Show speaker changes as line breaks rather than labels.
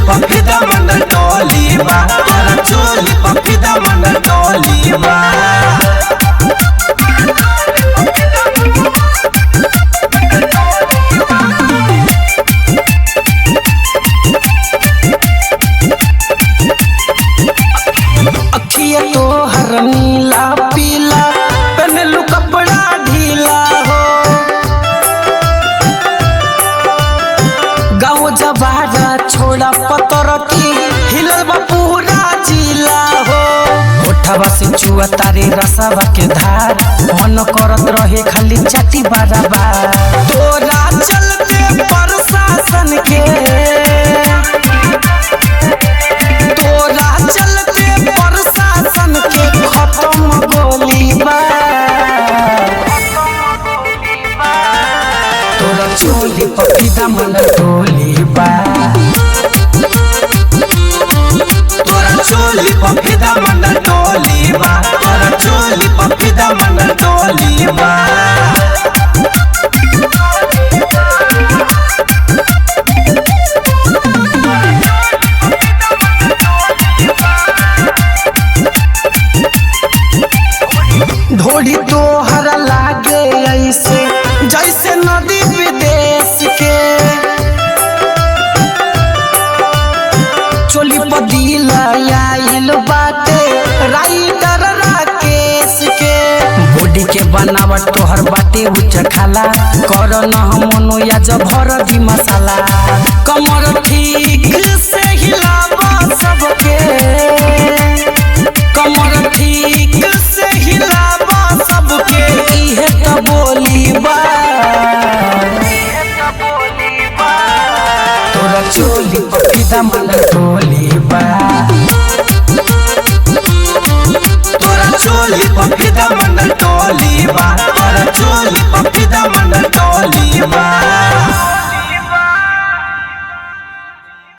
पफिदा मन डोली बा, तोरा चोली पफिदा मन डोली बा। अखिया तोहर नीला पीला, पहनलू कपड़ा ढीला हो, गाँव जबारा छोड़ा पतर की हिलल बा पूरा जिला हो। होठवा से चुआ तारे रसवा के धार, मन करत रहे खाली चाटी बाराबार। तोरा चलते प्रशासन के, तोरा चलते प्रशासन के खत्म गोली बा। तोरा चोली पफिदा मन डोली बा, तोरा चोली पफिदा मन डोली बा, तोरा चोली पफिदा मन डोली बा। ढोली तोहरा लागे ऐसे जैसे नदी विदेश के, चोली पदीला आइल बाटे राइटर राकेश के। बॉडी के बनावट तोहर बाटे उच्च खाला, कर न मनो या जब भर दी मसाला। कमर ठीक से हिलावा सबके, कमर ठीक से हिलावा सबके, इहे त बोली बा। तोरा चोली पफिदा मन डोली बा।